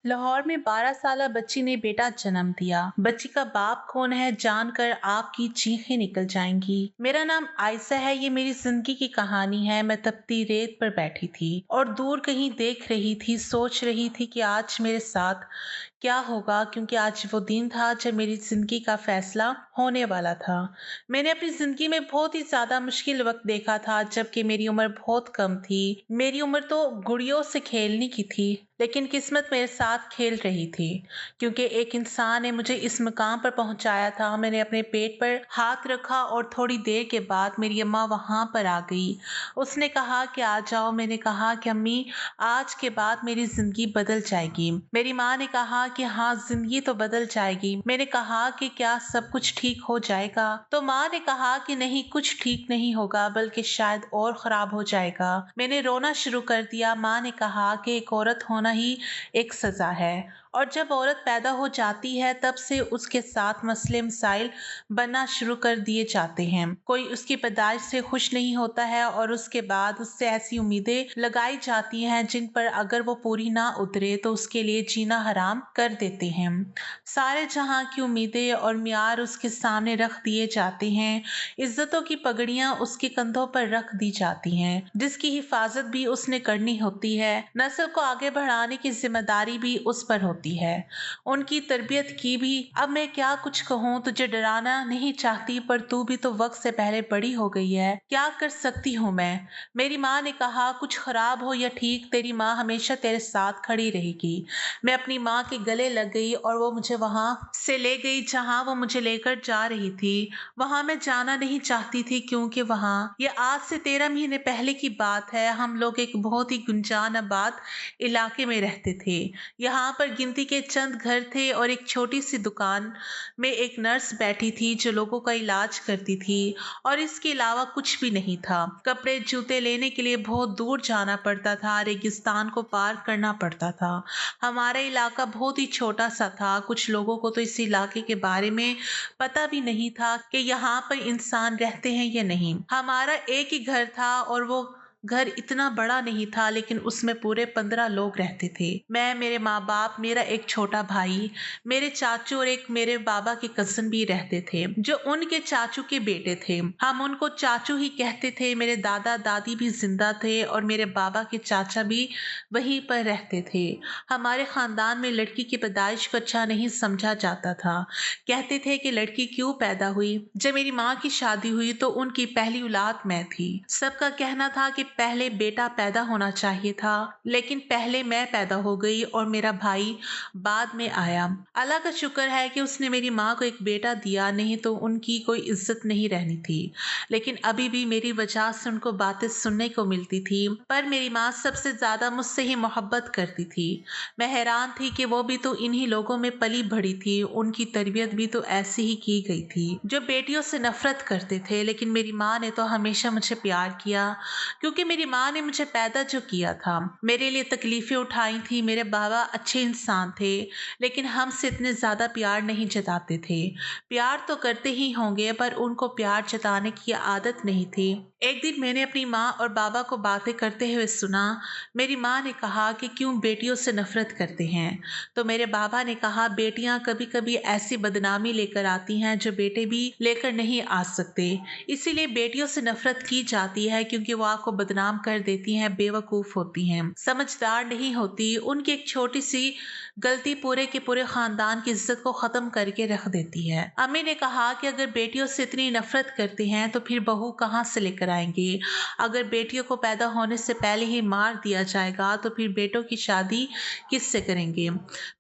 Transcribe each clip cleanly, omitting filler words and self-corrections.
लाहौर में 12 साला बच्ची ने बेटा जन्म दिया। बच्ची का बाप कौन है जानकर आपकी चीखें निकल जाएंगी। मेरा नाम आयशा है। ये मेरी जिंदगी की कहानी है। मैं तपती रेत पर बैठी थी और दूर कहीं देख रही थी, सोच रही थी कि आज मेरे साथ क्या होगा, क्योंकि आज वो दिन था जब मेरी जिंदगी का फैसला होने वाला था। मैंने अपनी जिंदगी में बहुत ही ज्यादा मुश्किल वक्त देखा था, जबकि मेरी उम्र बहुत कम थी। मेरी उम्र तो गुड़ियों से खेलने की थी, लेकिन किस्मत मेरे साथ खेल रही थी, क्योंकि एक इंसान ने मुझे इस मुकाम पर पहुंचाया था। मैंने अपने पेट पर हाथ रखा और थोड़ी देर के बाद मेरी अम्मा वहां पर आ गई। उसने कहा कि आ जाओ। मैंने कहा कि अम्मी, आज के बाद मेरी जिंदगी बदल जाएगी। मेरी माँ ने कहा कि हाँ, जिंदगी तो बदल जाएगी। मैंने कहा कि क्या सब कुछ ठीक हो जाएगा? तो माँ ने कहा कि नहीं, कुछ ठीक नहीं होगा, बल्कि शायद और खराब हो जाएगा। मैंने रोना शुरू कर दिया। माँ ने कहा कि एक औरत होना ही एक सजा है, और जब औरत पैदा हो जाती है तब से उसके साथ मसले मसाइल बनना शुरू कर दिए जाते हैं। कोई उसकी पैदाइश से खुश नहीं होता है और उसके बाद उससे ऐसी उम्मीदें लगाई जाती हैं जिन पर अगर वो पूरी ना उतरे तो उसके लिए जीना हराम कर देते हैं। सारे जहां की उम्मीदें और मियार उसके सामने रख दिए जाते हैं। इज्जतों की पगड़ियां उसके कंधों पर रख दी जाती हैं, जिसकी हिफाजत भी उसने करनी होती है। नस्ल को आगे बढ़ाने की जिम्मेदारी भी उस पर होती है, उनकी तरबियत की भी। अब मैं क्या कुछ कहूँ, तुझे डराना नहीं चाहती, पर तू भी तो वक्त से पहले बड़ी हो गई है। क्या कर सकती हूँ मैं? मेरी माँ ने कहा, कुछ खराब हो या ठीक, तेरी माँ हमेशा तेरे साथ खड़ी रहेगी। मैं अपनी माँ के गले लग गई और वो मुझे वहां से ले गई जहां वो मुझे लेकर जा रही थी। वहां मैं जाना नहीं चाहती थी, क्योंकि वहां, ये आज से 13 महीने पहले की बात है, हम लोग एक बहुत ही गुंजान आबाद इलाके में रहते थे। यहाँ पर गिनती के चंद घर थे और एक छोटी सी दुकान में एक नर्स बैठी थी जो लोगों का इलाज करती थी, और इसके अलावा कुछ भी नहीं था। कपड़े जूते लेने के लिए बहुत दूर जाना पड़ता था, रेगिस्तान को पार करना पड़ता था। हमारा इलाका बहुत ही छोटा सा था। कुछ लोगों को तो इस इलाके के बारे में पता भी नहीं था कि यहाँ पर इंसान रहते हैं या नहीं। हमारा एक ही घर था और वो घर इतना बड़ा नहीं था, लेकिन उसमें पूरे 15 लोग रहते थे। मैं, मेरे माँ बाप, मेरा एक छोटा भाई, मेरे चाचू और एक मेरे बाबा के कजन भी रहते थे, जो उनके चाचू के बेटे थे। हम उनको चाचू ही कहते थे। मेरे दादा दादी भी जिंदा थे और मेरे बाबा के चाचा भी वहीं पर रहते थे। हमारे खानदान में लड़की की पैदाइश को अच्छा नहीं समझा जाता था। कहते थे कि लड़की क्यों पैदा हुई। जब मेरी माँ की शादी हुई तो उनकी पहली औलाद मैं थी। सबका कहना था कि पहले बेटा पैदा होना चाहिए था, लेकिन पहले मैं पैदा हो गई और मेरा भाई बाद में आया। अल्लाह का शुक्र है कि उसने मेरी माँ को एक बेटा दिया, नहीं तो उनकी कोई इज्जत नहीं रहनी थी। लेकिन अभी भी मेरी वजह से उनको बातें सुनने को मिलती थी। पर मेरी माँ सबसे ज्यादा मुझसे ही मोहब्बत करती थी। मैं हैरान थी कि वो भी तो इन्हीं लोगों में पली बढ़ी थी। उनकी तरबियत भी तो ऐसी ही की गई थी, जो बेटियों से नफरत करते थे। लेकिन मेरी माँ ने तो हमेशा मुझे प्यार किया, क्योंकि मेरी माँ ने मुझे पैदा जो किया था, मेरे लिए तकलीफें उठाई थी। मेरे बाबा अच्छे इंसान थे, लेकिन हमसे इतने ज्यादा प्यार नहीं जताते थे। प्यार तो करते ही होंगे, पर उनको प्यार जताने की आदत नहीं थी। एक दिन मैंने अपनी माँ और बाबा को बातें करते हुए सुना। मेरी माँ ने कहा कि क्यों बेटियों से नफरत करते हैं, तो मेरे बाबा ने कहा, बेटियां कभी कभी ऐसी बदनामी लेकर आती हैं जो बेटे भी लेकर नहीं आ सकते। इसीलिए बेटियों से नफरत की जाती है, क्योंकि वो आपको बदनाम कर देती हैं, बेवकूफ होती हैं, समझदार नहीं होती। उनकी एक छोटी सी गलती पूरे के पूरे खानदान की इज्जत को खत्म करके रख देती है। अम्मी ने कहा कि अगर बेटियों से इतनी नफरत करते हैं तो फिर बहू कहाँ से लेकर आएंगे। अगर बेटियों को पैदा होने से पहले ही मार दिया जाएगा तो फिर बेटों की शादी किससे करेंगे।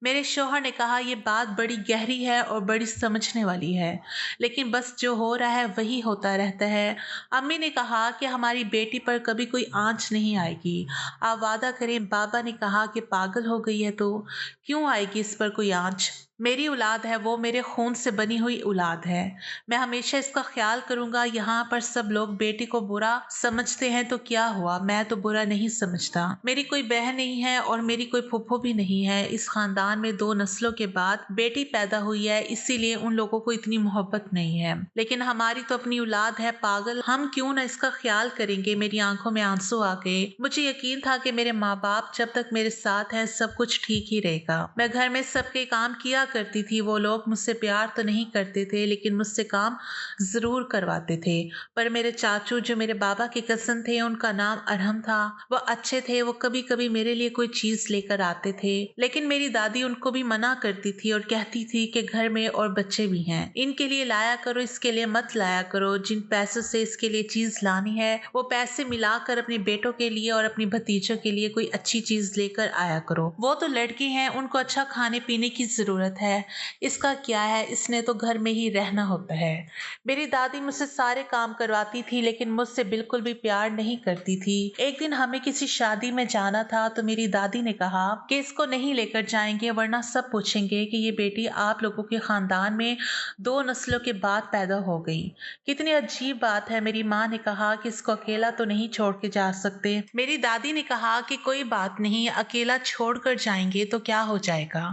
मेरे शौहर ने कहा, यह बात बड़ी गहरी है और बड़ी समझने वाली है, लेकिन बस जो हो रहा है वही होता रहता है। अम्मी ने कहा कि हमारी बेटी पर कभी कोई आंच नहीं आएगी, आप वादा करें। बाबा ने कहा कि पागल हो गई है तो क्यों आएगी इस पर कोई आंच। मेरी औलाद है, वो मेरे खून से बनी हुई औलाद है। मैं हमेशा इसका ख्याल करूंगा। यहाँ पर सब लोग बेटी को बुरा समझते हैं तो क्या हुआ, मैं तो बुरा नहीं समझता। मेरी कोई बहन नहीं है और मेरी कोई फुफ्फो भी नहीं है। इस खानदान में 2 नस्लों के बाद बेटी पैदा हुई है, इसीलिए उन लोगों को इतनी मोहब्बत नहीं है। लेकिन हमारी तो अपनी औलाद है पागल, हम क्यों ना इसका ख्याल करेंगे। मेरी आंखों में आंसू आ गए। मुझे यकीन था कि मेरे माँ बाप जब तक मेरे साथ है सब कुछ ठीक ही रहेगा। मैं घर में सबके काम किया करती थी। वो लोग मुझसे प्यार तो नहीं करते थे लेकिन मुझसे काम जरूर करवाते थे। पर मेरे चाचू जो मेरे बाबा के कजन थे, उनका नाम अरहम था, वो अच्छे थे। वो कभी कभी मेरे लिए कोई चीज लेकर आते थे, लेकिन मेरी दादी उनको भी मना करती थी और कहती थी कि घर में और बच्चे भी हैं, इनके लिए लाया करो, इसके लिए मत लाया करो। जिन पैसों से इसके लिए चीज लानी है वो पैसे मिलाकर अपने बेटों के लिए और अपनी भतीजों के लिए कोई अच्छी चीज लेकर आया करो। वो तो लड़की हैं, उनको अच्छा खाने पीने की जरूरत है, इसका क्या है, इसने तो घर में ही रहना होता है। मेरी दादी मुझसे सारे काम करवाती थी लेकिन मुझसे बिल्कुल भी प्यार नहीं करती थी। एक दिन हमें किसी शादी में जाना था तो मेरी दादी ने कहा कि इसको नहीं लेकर जाएंगे वरना सब पूछेंगे कि ये बेटी आप लोगों के खानदान में 2 नस्लों के बाद पैदा हो गई। कितनी अजीब बात है। मेरी माँ ने कहा कि इसको अकेला तो नहीं छोड़ के जा सकते। मेरी दादी ने कहा कि कोई बात नहीं, अकेला छोड़कर जाएंगे तो क्या हो जाएगा,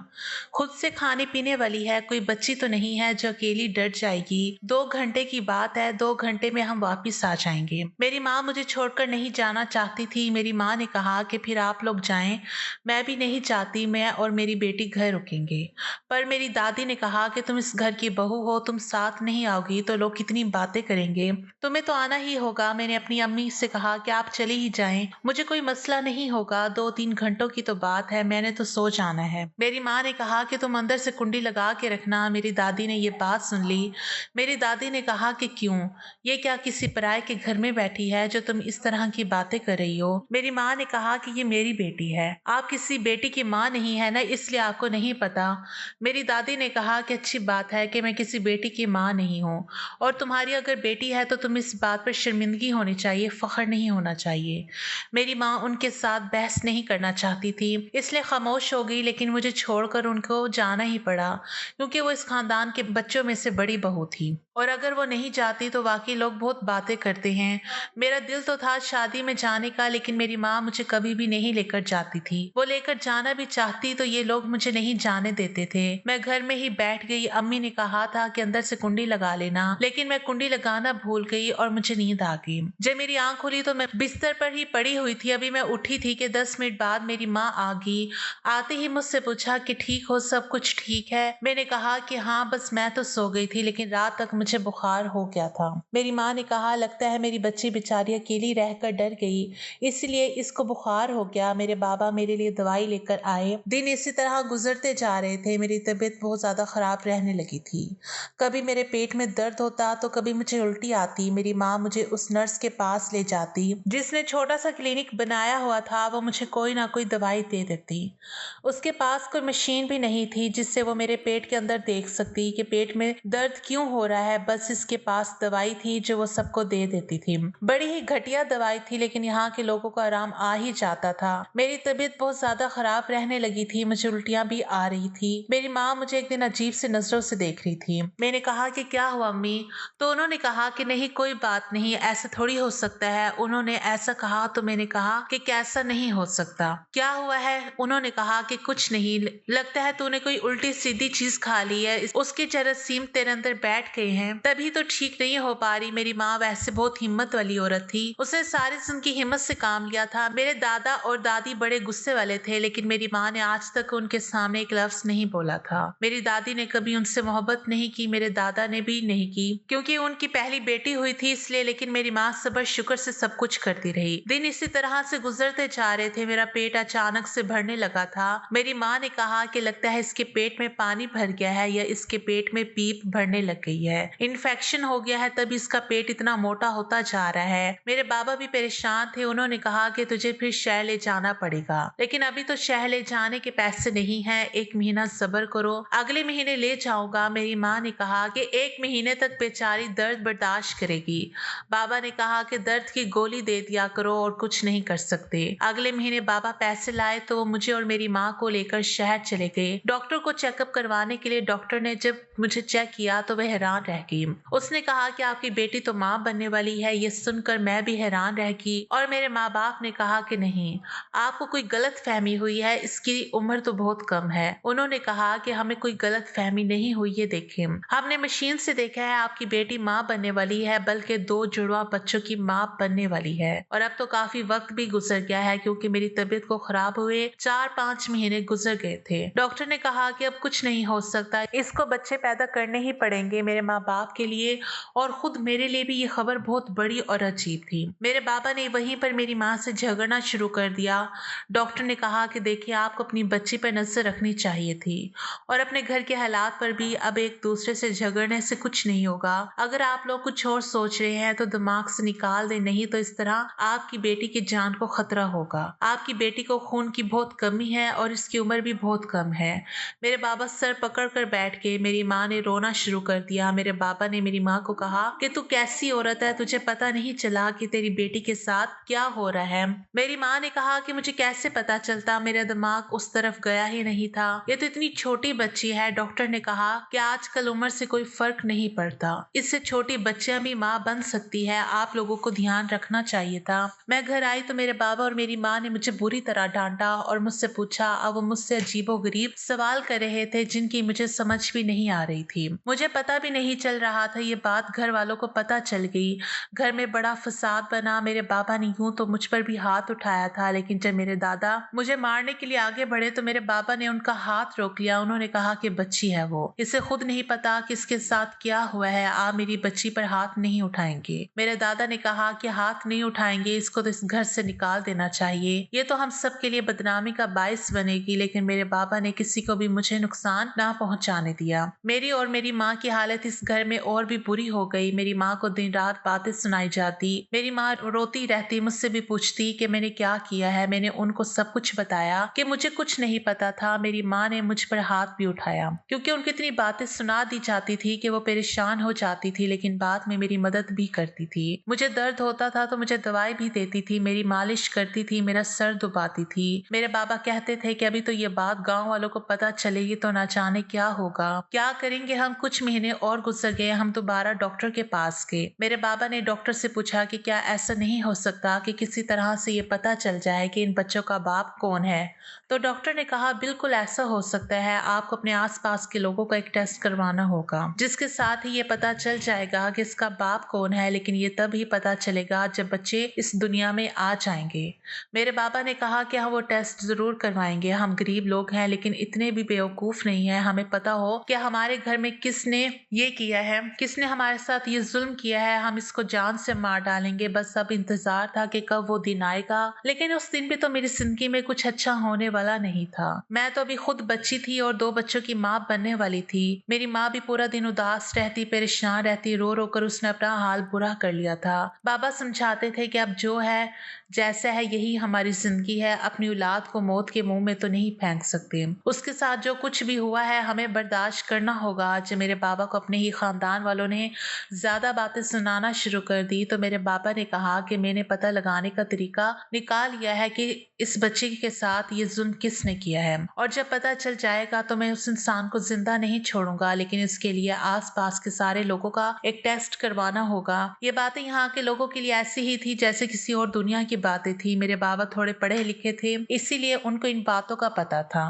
खुद से खाने पीने वाली है, कोई बच्ची तो नहीं है जो अकेली डर जाएगी। 2 घंटे की बात है, 2 घंटे में हम वापिस आ जाएंगे। मेरी माँ मुझे छोड़कर नहीं जाना चाहती थी। मेरी माँ ने कहा कि फिर आप लोग जाएं, मैं भी नहीं चाहती, मैं और मेरी बेटी घर रुकेंगे। पर मेरी दादी ने कहा कि तुम इस घर की बहू हो, तुम साथ नहीं आओगी तो लोग कितनी बातें करेंगे, तुम्हें तो आना ही होगा। मैंने अपनी अम्मी से कहा कि आप चले ही जाएं, मुझे कोई मसला नहीं होगा, 2-3 घंटों की तो बात है, मैंने तो सो जाना है। मेरी माँ ने कहा कि तुम अंदर से कुंडी लगा के रखना। मेरी दादी ने ये बात सुन ली। मेरी दादी ने कहा कि क्यों, ये क्या किसी पराये के घर में बैठी है जो तुम इस तरह की बातें कर रही हो। मेरी माँ ने कहा कि ये मेरी बेटी है, आप किसी बेटी की माँ नहीं है ना, इसलिए आपको नहीं पता। मेरी दादी ने कहा कि अच्छी बात है कि मैं किसी बेटी की माँ नहीं हूँ, और तुम्हारी अगर बेटी है तो तुम इस बात पर शर्मिंदगी होनी चाहिए, फख्र नहीं होना चाहिए। मेरी माँ उनके साथ बहस नहीं करना चाहती थी, इसलिए खामोश हो गई, लेकिन मुझे छोड़कर उनको जाना ही पड़ा क्योंकि वो इस खानदान के बच्चों में से बड़ी बहू थी, और अगर वो नहीं जाती तो वाकई लोग बहुत बातें करते हैं। मेरा दिल तो था शादी में जाने का, लेकिन मेरी माँ मुझे कभी भी नहीं लेकर जाती थी। वो लेकर जाना भी चाहती तो ये लोग मुझे नहीं जाने देते थे। मैं घर में ही बैठ गई। अम्मी ने कहा था कि अंदर से कुंडी लगा लेना, लेकिन मैं कुंडी लगाना भूल गई और मुझे नींद आ गई। जब मेरी आंख खुली तो मैं बिस्तर पर ही पड़ी हुई थी। अभी मैं उठी थी कि 10 मिनट बाद मेरी माँ आ गई। आते ही मुझसे पूछा कि ठीक हो, सब कुछ ठीक है। मैंने कहा कि हाँ, बस मैं तो सो गई थी लेकिन रात तक मुझे बुखार हो गया था। मेरी माँ ने कहा लगता है मेरी बच्ची बेचारी अकेली रहकर डर गई, इसलिए इसको बुखार हो गया। मेरे बाबा मेरे लिए दवाई लेकर आए। दिन इसी तरह गुजरते जा रहे थे। मेरी तबीयत बहुत ज्यादा खराब रहने लगी थी। कभी मेरे पेट में दर्द होता तो कभी मुझे उल्टी आती। मेरी माँ मुझे उस नर्स के पास ले जाती जिसने छोटा सा क्लिनिक बनाया हुआ था। वो मुझे कोई ना कोई दवाई दे देती। उसके पास कोई मशीन भी नहीं थी जिससे वो मेरे पेट के अंदर देख सकती कि पेट में दर्द क्यों हो रहा है। बस इसके पास दवाई थी जो वो सबको दे देती थी। बड़ी ही घटिया दवाई थी, लेकिन यहाँ के लोगों को आराम आ ही जाता था। मेरी तबीयत बहुत ज्यादा खराब रहने लगी थी, मुझे उल्टियां भी आ रही थी। मेरी माँ मुझे एक दिन अजीब से नजरों से देख रही थी। मैंने कहा कि क्या हुआ अम्मी, तो उन्होंने कहा कि नहीं कोई बात नहीं, ऐसा थोड़ी हो सकता है। उन्होंने ऐसा कहा तो मैंने कहा कि कैसा नहीं हो सकता, क्या हुआ है। उन्होंने कहा कि कुछ नहीं, लगता है तूने कोई उल्टी सीधी चीज खा ली है, उसके जरासीम तेरे अंदर बैठ गए हैं, तभी तो ठीक नहीं हो पा रही। मेरी माँ वैसे बहुत हिम्मत वाली औरत थी, उसने सारी जिंदगी हिम्मत से काम लिया था। मेरे दादा और दादी बड़े गुस्से वाले थे, लेकिन मेरी माँ ने आज तक उनके सामने एक लफ्ज नहीं बोला था। मेरी दादी ने कभी उनसे मोहब्बत नहीं की, मेरे दादा ने भी नहीं की, क्योंकि उनकी पहली बेटी हुई थी इसलिए। लेकिन मेरी माँ सब्र शुक्र से सब कुछ करती रही। दिन इसी तरह से गुजरते जा रहे थे। मेरा पेट अचानक से भरने लगा था। मेरी माँ ने कहा कि लगता है इसके पेट में पानी भर गया है या इसके पेट में पीप भरने लग गई है, इन्फेक्शन हो गया है, तभी इसका पेट इतना मोटा होता जा रहा है। मेरे बाबा भी परेशान थे। उन्होंने कहा कि तुझे फिर शहर ले जाना पड़ेगा, लेकिन अभी तो शहर ले जाने के पैसे नहीं है, 1 महीना सब्र करो, अगले महीने ले जाऊंगा। मेरी माँ ने कहा कि 1 महीने तक बेचारी दर्द बर्दाश्त करेगी। बाबा ने कहा कि दर्द की गोली दे दिया करो और कुछ नहीं कर सकते। अगले महीने बाबा पैसे लाए तो वो मुझे और मेरी माँ को लेकर शहर चले गए। डॉक्टर को चेकअप करवाने के लिए डॉक्टर ने जब मुझे चेक किया तो वह हैरान रह गई। उसने कहा कि आपकी बेटी तो माँ बनने वाली है। ये सुनकर मैं भी हैरान रह गई और मेरे माँ बाप ने कहा कि नहीं, आपको कोई गलत फहमी हुई है, इसकी उम्र तो बहुत कम है। उन्होंने कहा कि हमें कोई गलत फहमी नहीं हुई है, देखें हमने मशीन से देखा है, आपकी बेटी माँ बनने वाली है, बल्कि 2 जुड़वा बच्चों की माँ बनने वाली है। और अब तो काफी वक्त भी गुजर गया है क्योंकि मेरी तबीयत को खराब हुए 4-5 महीने गुजर गए थे। डॉक्टर ने कहा कि अब कुछ नहीं हो सकता, इसको बच्चे पैदा करने ही पड़ेंगे मेरे माँ बाप के लिए और खुद मेरे लिए भी ये खबर बहुत बड़ी और अजीब थी। मेरे बाबा ने वहीं पर मेरी माँ से झगड़ना शुरू कर दिया। डॉक्टर ने कहा कि देखिए, आपको अपनी बच्ची पर नजर रखनी चाहिए थी और अपने घर के हालात पर भी। अब एक दूसरे से झगड़ने से कुछ नहीं होगा। अगर आप लोग कुछ और सोच रहे हैं तो दिमाग से निकाल दें, नहीं तो इस तरह आपकी बेटी की जान को खतरा होगा। आपकी बेटी को खून की बहुत कमी है और इसकी उम्र भी बहुत कम है। मेरे बाबा सर पकड़ कर बैठ गए। मेरी माँ ने रोना शुरू कर दिया। मेरे बाबा ने मेरी माँ को कहा कि तू कैसी औरत है, तुझे पता नहीं चला कि तेरी बेटी के साथ क्या हो रहा है। मेरी माँ ने कहा कि मुझे कैसे पता चलता, मेरा दिमाग उस तरफ गया ही नहीं था। ये तो इतनी छोटी बच्ची है। डॉक्टर ने कहा कि आजकल उम्र से कोई फर्क नहीं पड़ता, इससे छोटी बच्चियां भी माँ बन सकती है, आप लोगों को ध्यान रखना चाहिए था। मैं घर आई तो मेरे बाबा और मेरी माँ ने मुझे बुरी तरह डांटा और मुझसे पूछा। अब वो मुझसे अजीबोगरीब सवाल कर रहे थे जिनकी मुझे समझ भी नहीं आ रही थी। मुझे पता भी नहीं चल रहा था। ये बात घर वालों को पता चल गई। घर में बड़ा फसाद बना। मेरे बाबा ने यूं तो मुझ पर भी हाथ उठाया था, लेकिन जब मेरे दादा मुझे मारने के लिए आगे बढ़े तो मेरे बाबा ने उनका हाथ रोक लिया। उन्होंने कहा कि बच्ची है वो, इसे खुद नहीं पता कि इसके साथ क्या हुआ है, आप मेरी बच्ची पर हाथ नहीं उठाएंगे। मेरे दादा ने कहा कि हाथ नहीं उठाएंगे, इसको तो इस घर से निकाल देना चाहिए, ये तो हम सब के लिए बदनामी का बायस बनेगी। लेकिन मेरे बाबा ने किसी को भी मुझे नुकसान ना पहुंचाने दिया। मेरी और मेरी माँ की हालत इस घर में और भी बुरी हो गई। मेरी माँ को दिन रात बातें सुनाई जाती। मेरी माँ रोती रहती, मुझसे भी पूछती कि मैंने क्या किया है। मैंने उनको सब कुछ बताया कि मुझे कुछ नहीं पता था। मेरी माँ ने मुझ पर हाथ भी उठाया क्योंकि उनकी इतनी बातें सुना दी जाती थी कि वो परेशान हो जाती थी, लेकिन बाद में मेरी मदद भी करती थी। मुझे दर्द होता था तो मुझे दवाई भी देती थी, मेरी मालिश करती थी, मेरा सर दुबाती थी। मेरे बाबा कहते थे कि अभी तो ये बात गांव वालों को पता चलेगी तो ना जाने क्या होगा, क्या करेंगे हम। कुछ महीने और गुजर गए। हम दोबारा डॉक्टर के पास गए। मेरे बाबा ने डॉक्टर से पूछा कि क्या ऐसा नहीं हो सकता कि किसी तरह से ये पता चल जाए कि इन बच्चों का बाप कौन है। तो डॉक्टर ने कहा बिल्कुल ऐसा हो सकता है, आपको अपने आसपास के लोगों का एक टेस्ट करवाना होगा जिसके साथ ही ये पता चल जाएगा कि इसका बाप कौन है। लेकिन ये तब ही पता चलेगा जब बच्चे इस दुनिया में आ जाएंगे। मेरे बाबा ने कहा कि हम वो टेस्ट जरूर करवाएंगे। हम गरीब लोग हैं लेकिन इतने भी बेवकूफ नहीं है। हमें पता हो कि हमारे घर में किसने ये किया है, किसने हमारे साथ ये जुल्म किया है। हम इसको जान से मार डालेंगे। बस अब इंतजार था कि कब वो दिन आएगा। लेकिन उस दिन भी तो मेरी जिंदगी में कुछ अच्छा होने वाला नहीं था। मैं तो अभी खुद बच्ची थी और 2 बच्चों की माँ बनने वाली थी। मेरी माँ भी पूरा दिन उदास रहती, परेशान रहती, रो रो कर उसने अपना हाल बुरा कर लिया था। बाबा समझाते थे कि अब जो है जैसा है यही हमारी जिंदगी है, अपनी औलाद को मौत के मुंह में तो नहीं फेंक सकते। उसके साथ जो कुछ भी हुआ है हमें बर्दाश्त करना होगा। जब मेरे बाबा को अपने ही खानदान वालों ने ज्यादा बातें सुनाना शुरू कर दी तो मेरे बाबा ने कहा कि मैंने पता लगाने का तरीका निकाल लिया है कि इस बच्चे के साथ ये जुल्म किसने किया है, और जब पता चल जाएगा तो मैं उस इंसान को जिंदा नहीं छोड़ूंगा। लेकिन इसके लिए आसपास के सारे लोगों का एक टेस्ट करवाना होगा। ये बातें यहाँ के लोगों के लिए ऐसी ही थी जैसे किसी और दुनिया की बातें थी। मेरे बाबा थोड़े पढ़े लिखे थे इसीलिए उनको इन बातों का पता था,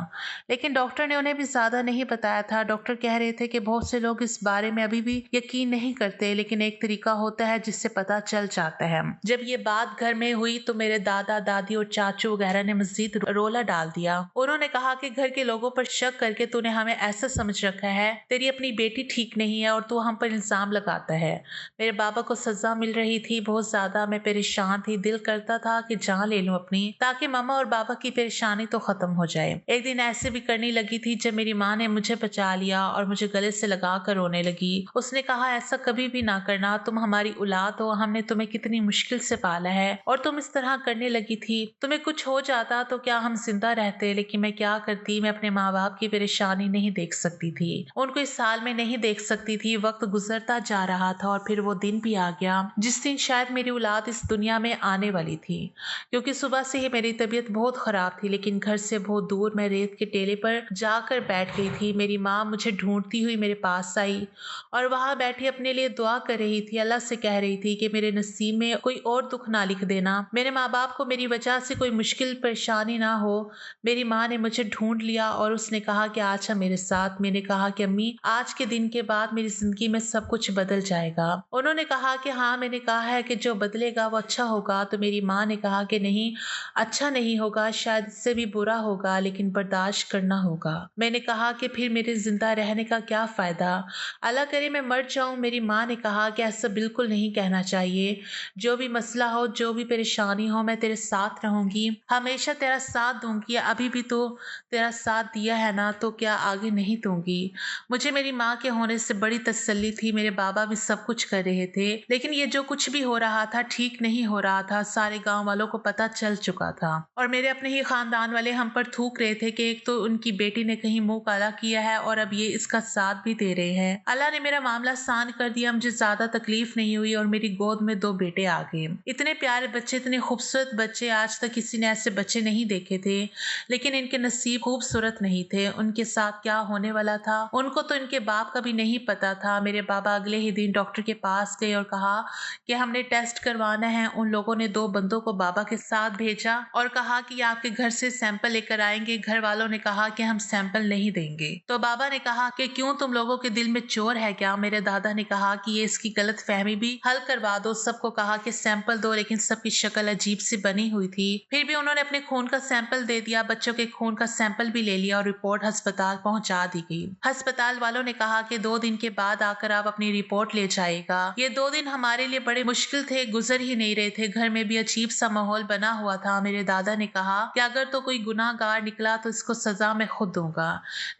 लेकिन डॉक्टर ने उन्हें भी ज्यादा नहीं बताया था। डॉक्टर कह रहे थे कि बहुत से लोग इस बारे में अभी भी यकीन नहीं करते, लेकिन एक तरीका होता है जिससे पता चल जाता है। जब ये बात घर में हुई तो मेरे दादा दादी और चाचू वगैरह ने मजीद रोला डाल दिया। उन्होंने कहा कि घर के लोगों पर शक करके तूने हमें ऐसा समझ रखा है, तेरी अपनी बेटी ठीक नहीं है और तू हम पर इल्जाम लगाता है। मेरे बाबा को सजा मिल रही थी बहुत ज्यादा। मैं परेशान थी, दिल करता था कि जान ले लूं अपनी, ताकि मामा और बाबा की परेशानी तो खत्म हो जाए। एक दिन ऐसे भी करने लगी थी जब मेरी माँ ने मुझे बचा लिया और मुझे गले से लगा कर रोने लगी। उसने कहा ऐसा कभी भी ना करना, तुम हमारी औलाद हो, हमने तुम्हें कितनी मुश्किल से पाला है और तुम इस तरह करने लगी थी। तुम्हें कुछ हो जाता तो क्या हम जिंदा रहते, लेकिन मैं क्या करती, मैं अपने माँ बाप की परेशानी नहीं देख सकती थी, उनको इस हाल में नहीं देख सकती थी। वक्त गुजरता जा रहा था और फिर वो दिन भी आ गया जिस दिन शायद मेरी औलाद इस दुनिया में आने वाली थी, क्योंकि सुबह से ही मेरी तबीयत बहुत ख़राब थी। लेकिन घर से बहुत दूर मैं रेत के टेले पर जाकर बैठ गई थी। मेरी माँ मुझे ढूंढती हुई मेरे पास आई और वहाँ बैठी अपने लिए दुआ कर रही थी, अल्लाह से कह रही थी कि मेरे नसीब में कोई और दुख ना लिख देना, मेरे माँ बाप को मेरी वजह से कोई मुश्किल परेशानी ना हो। मेरी माँ ने मुझे ढूंढ लिया और उसने कहा कि अच्छा मेरे साथ। मैंने कहा कि अम्मी, आज के दिन के बाद मेरी जिंदगी में सब कुछ बदल जाएगा। उन्होंने कहा कि हाँ, मैंने कहा है कि जो बदलेगा वो अच्छा होगा। तो मेरी माँ ने कहा कि नहीं, अच्छा नहीं होगा, शायद इससे भी बुरा होगा, लेकिन बर्दाश्त करना होगा। मैंने कहा कि फिर मेरे जिंदा रहने का क्या फायदा, अल्लाह करे मैं मर जाऊं। मेरी माँ ने कहा कि ऐसा बिल्कुल नहीं कहना चाहिए, जो भी मसला हो, जो भी परेशानी हो, मैं तेरे साथ रहूंगी, हमेशा तेरा साथ दूंगी। अभी भी तो तेरा साथ दिया है ना, तो क्या आगे नहीं दूंगी। मुझे मेरी माँ के होने से बड़ी तसल्ली थी। मेरे बाबा भी सब कुछ कर रहे थे, लेकिन ये जो कुछ भी हो रहा था ठीक नहीं हो रहा था। सारे गांव वालों को पता चल चुका था और मेरे अपने ही खानदान वाले हम पर थूक रहे थे कि एक तो उनकी बेटी ने कहीं मुंह काला किया है और अब ये इसका साथ भी दे रहे हैं। अल्लाह ने मेरा मामला आसान कर दिया, मुझे ज्यादा तकलीफ नहीं हुई और मेरी गोद में 2 बेटे आ गए। इतने प्यारे बच्चे, इतने खूबसूरत बच्चे, आज तक किसी ने ऐसे बच्चे नहीं देखे थे। लेकिन इनके नसीब खूबसूरत नहीं थे। उनके साथ क्या होने वाला था उनको तो इनके बाप का भी नहीं पता था। मेरे बाबा अगले ही दिन डॉक्टर के पास गए और कहा कि हमने टेस्ट करवाना है। उन लोगों ने 2 बंदों को बाबा के साथ भेजा और कहा कि आपके घर से सैंपल लेकर आएंगे। घर वालों ने कहा कि हम सैंपल नहीं देंगे। तो बाबा ने कहा कि क्यों, तुम लोगों के दिल में चोर है क्या। मेरे दादा ने कहा कि ये इसकी गलत फहमी भी हल करवा दो। सबको कहा कि सैंपल दो, लेकिन सबकी शक्ल अजीब सी बनी हुई थी। फिर भी उन्होंने अपने खून का सैंपल दे दिया। बच्चों के खून का सैंपल भी ले लिया और रिपोर्ट अस्पताल पहुंचा दी गई। अस्पताल वालों ने कहा कि 2 दिन के बाद आकर आप अपनी रिपोर्ट ले जाएगा। ये 2 दिन हमारे लिए बड़े मुश्किल थे, गुजर ही नहीं रहे थे। घर में भी अजीब सा माहौल बना हुआ था। मेरे दादा ने कहा कि अगर तो कोई गुनाहगार निकला तो इसको सजा मैं खुद दूंगा,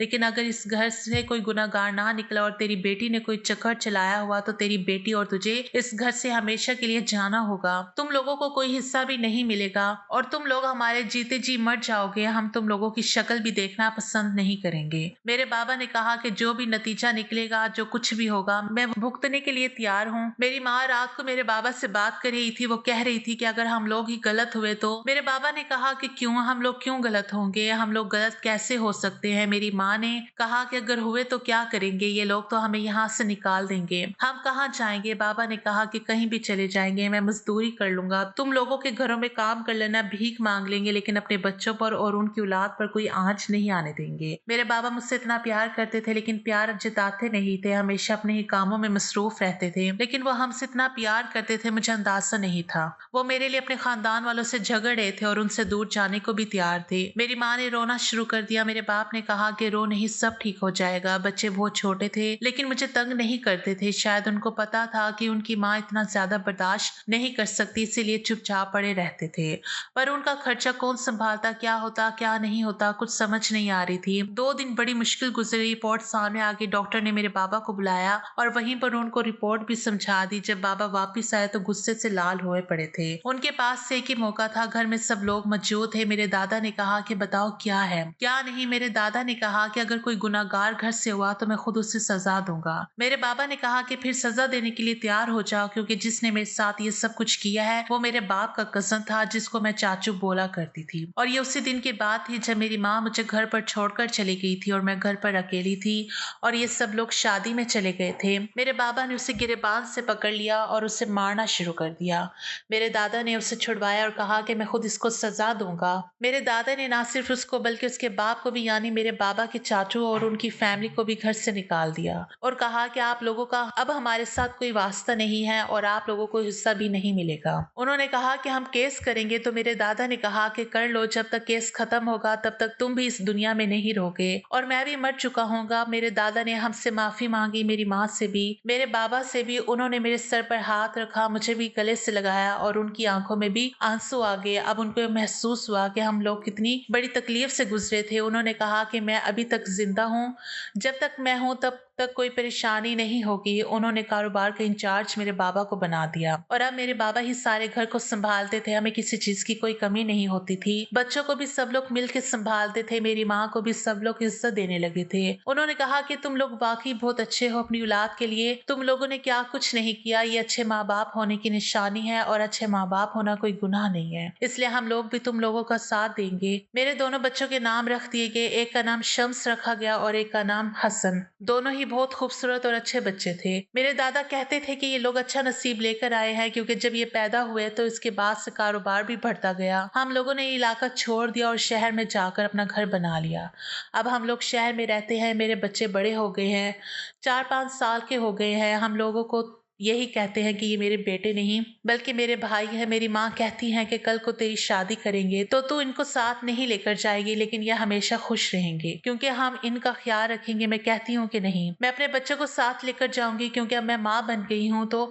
लेकिन अगर इस घर से कोई गुनाहगार ना निकला और तेरी बेटी ने कोई चक्कर चलाया हुआ तो तेरी बेटी और तुझे इस घर से हमेशा के लिए जाना होगा। तुम लोगों को कोई हिस्सा भी नहीं मिलेगा और तुम लोग हमारे जीते जी मर जाओगे। हम तुम लोगों की शक्ल भी देखना पसंद नहीं करेंगे। मेरे बाबा ने कहा कि जो भी नतीजा निकलेगा, जो कुछ भी होगा, मैं भुगतने के लिए तैयार हूँ। मेरी माँ रात को मेरे बाबा से बात कर रही थी। वो कह रही थी कि अगर हम लोग ही गलत हुए तो। मेरे बाबा ने कहा कि क्यों, हम लोग क्यों गलत होंगे, हम लोग गलत कैसे हो सकते हैं। मेरी माँ ने कहा कि अगर हुए तो क्या करेंगे, ये लोग तो हमें यहाँ से निकाल देंगे, हम कहाँ जाएंगे। बाबा ने कहा कि कहीं भी चले जाएंगे, मैं मजदूरी कर लूंगा, तुम लोगों के घरों में काम कर लेना, भीख मांग लेंगे, लेकिन अपने बच्चों पर और उनकी औलाद पर कोई आंच नहीं आने देंगे। मेरे बाबा मुझसे इतना प्यार करते थे, लेकिन प्यार जताते नहीं थे, हमेशा अपने ही कामों में मसरूफ रहते थे। लेकिन वो हमसे इतना प्यार करते थे, मुझे अंदाजा नहीं था। वो मेरे लिए अपने खानदान वालों से झगड़ रहे थे और उनसे दूर जाने को भी तैयार थे। मेरी माँ ने रोना शुरू कर दिया। मेरे बाप ने कहा कि रो नहीं, सब ठीक हो जाएगा। बच्चे बहुत छोटे थे, लेकिन मुझे तंग नहीं करते थे। शायद उनको पता था कि उनकी माँ इतना ज्यादा बर्दाश्त नहीं कर सकती, इसीलिए चुपचाप पड़े रहते थे। पर उनका खर्चा कौन संभालता, क्या होता क्या नहीं होता, कुछ समझ नहीं आ रही थी। 2 दिन बड़ी मुश्किल गुजरी। रिपोर्ट सामने आ गई। डॉक्टर ने मेरे बाबा को बुलाया और वहीं पर उनको रिपोर्ट भी समझा दी। जब बाबा वापिस आए तो गुस्से से लाल हुए पड़े थे। उनके पास से एक ही मौका था, घर में सब लोग मौजूद थे। मेरे दादा ने कहा कि बताओ क्या है क्या नहीं। मेरे दादा ने कहा कि अगर कोई गुनाहगार घर से हुआ तो मैं खुद उसे सजा दूंगा। मेरे बाबा ने कहा कि फिर सजा देने के लिए तैयार हो जाओ, क्योंकि जिसने मेरे साथ ये सब कुछ किया है वो मेरे बाप का कजन था, जिसको मैं चाचू बोला करती थी। और ये उसी दिन की बात थी जब मेरी माँ मुझे घर पर छोड़कर चली गई थी और मैं घर पर अकेली थी और ये सब लोग शादी में चले गए थे। मेरे बाबा ने उसे गिरेबान से पकड़ लिया और उसे मारना शुरू कर दिया। मेरे दादा ने उसे छुड़वाया और कहा कि मैं खुद इसको सजा दूंगा। मेरे दादा ने ना सिर्फ उसको बल्कि उसके बाप को भी, यानी मेरे बाबा के चाचू और उनकी फैमिली को भी घर से निकाल दिया और कहा कि आप लोगों का अब हमारे साथ कोई वास्ता नहीं है और आप लोगों को हिस्सा भी नहीं मिलेगा। उन्होंने कहा कि हम केस करेंगे। तो मेरे दादा ने कहा कि कर लो, जब तक केस खत्म होगा तब तक तुम भी इस दुनिया में नहीं रहोगे और मैं भी मर चुका हूँगा। मेरे दादा ने हमसे माफी मांगी, मेरी माँ से भी, मेरे बाबा से भी। उन्होंने मेरे सर पर हाथ रखा, मुझे भी गले से लगाया और उनकी आंखों में भी आंसू आ गए। अब उनको महसूस हुआ कि हम लोग कितनी बड़ी तकलीफ से गुजरे थे। उन्होंने कहा कि मैं अभी तक जिंदा हूँ, जब तक मैं हूँ तब तक कोई परेशानी नहीं होगी, उन्होंने कारोबार का इंचार्ज मेरे बाबा को बना दिया और अब मेरे बाबा ही सारे घर को संभालते थे। हमें किसी चीज की कोई कमी नहीं होती थी। बच्चों को भी सब लोग मिलकर संभालते थे। मेरी माँ को भी सब लोग इज्जत देने लगे थे। उन्होंने कहा कि तुम लोग वाकई बहुत अच्छे हो अपनी औलाद के लिए। तुम लोगों ने क्या कुछ नहीं किया, ये अच्छे माँ बाप होने की निशानी है और अच्छे माँ बाप होना कोई गुनाह नहीं है, इसलिए हम लोग भी तुम लोगों का साथ देंगे। मेरे दोनों बच्चों के नाम रख दिए गए। एक का नाम शम्स रखा गया और एक का नाम हसन। दोनों ही बहुत खूबसूरत और अच्छे बच्चे थे। मेरे दादा कहते थे कि ये लोग अच्छा नसीब लेकर आए हैं, क्योंकि जब ये पैदा हुए तो इसके बाद से कारोबार भी बढ़ता गया। हम लोगों ने ये इलाका छोड़ दिया और शहर में जाकर अपना घर बना लिया। अब हम लोग शहर में रहते हैं। मेरे बच्चे बड़े हो गए हैं, 4-5 साल के हो गए हैं। हम लोगों को यही कहते हैं कि ये मेरे बेटे नहीं बल्कि मेरे भाई है। मेरी माँ कहती है कि कल को तेरी शादी करेंगे तो तू इनको साथ नहीं लेकर जाएगी, लेकिन ये हमेशा खुश रहेंगे क्योंकि हम इनका ख्याल रखेंगे। मैं कहती हूँ कि नहीं, मैं अपने बच्चों को साथ लेकर जाऊंगी, क्योंकि अब मैं माँ बन गई हूँ तो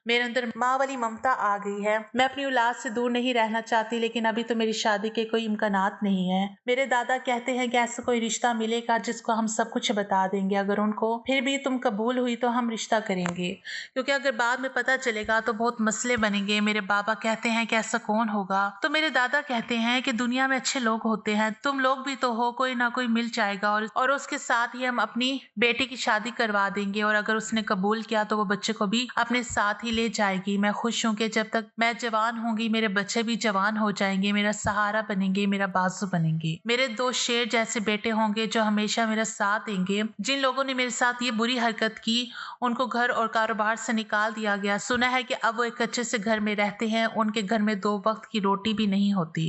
मेरे अंदर माँ वाली ममता आ गई है। मैं अपनी औलाद से दूर नहीं रहना चाहती, लेकिन अभी तो मेरी शादी के कोई इम्कानात नहीं है। मेरे दादा कहते हैं कि ऐसा कोई रिश्ता मिलेगा जिसको हम सब कुछ बता देंगे। अगर उनको फिर भी तुम कबूल हुई तो हम रिश्ता करेंगे, क्योंकि अगर बाद में पता चलेगा तो बहुत मसले बनेंगे। मेरे बाबा कहते हैं कि ऐसा कौन होगा, तो मेरे दादा कहते हैं कि दुनिया में अच्छे लोग होते हैं, तुम लोग भी तो हो, कोई ना कोई मिल जाएगा और उसके साथ ही हम अपनी बेटी की शादी करवा देंगे। और अगर उसने कबूल किया तो वो बच्चे को भी अपने साथ ही ले जाएगी। मैं खुश हूँ कि जब तक मैं जवान होंगी मेरे बच्चे भी जवान हो जाएंगे, मेरा सहारा बनेंगे, मेरा बाजू बनेंगे। मेरे 2 शेर जैसे बेटे होंगे जो हमेशा मेरा साथ देंगे। जिन लोगों ने मेरे साथ ये बुरी हरकत की उनको घर और कारोबार से निकाल दिया गया। सुना है कि अब वो एक अच्छे से घर में रहते हैं। उनके घर में 2 वक्त की रोटी भी नहीं होती।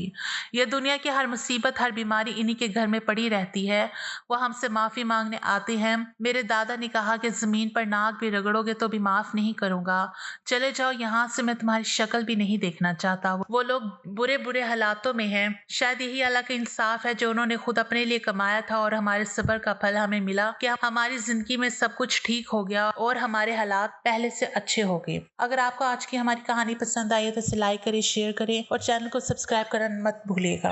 ये दुनिया की हर मुसीबत हर बीमारी इन्हीं के घर में पड़ी रहती है। वो हमसे माफी मांगने आते हैं। मेरे दादा ने कहा कि जमीन पर नाक भी रगड़ोगे तो भी माफ नहीं करूंगा, चले जाओ यहाँ से, मैं तुम्हारी शक्ल भी नहीं देखना चाहता। वो लोग बुरे बुरे हालातों में हैं। शायद यही अल्लाह का इंसाफ है जो उन्होंने खुद अपने लिए कमाया था और हमारे सब्र का फल हमें मिला कि हमारी जिंदगी में सब कुछ ठीक हो गया और हमारे हालात पहले से अच्छे हो गए। अगर आपको आज की हमारी कहानी पसंद आई है तो इसे लाइक करें, शेयर करें और चैनल को सब्सक्राइब करना मत भूलिएगा।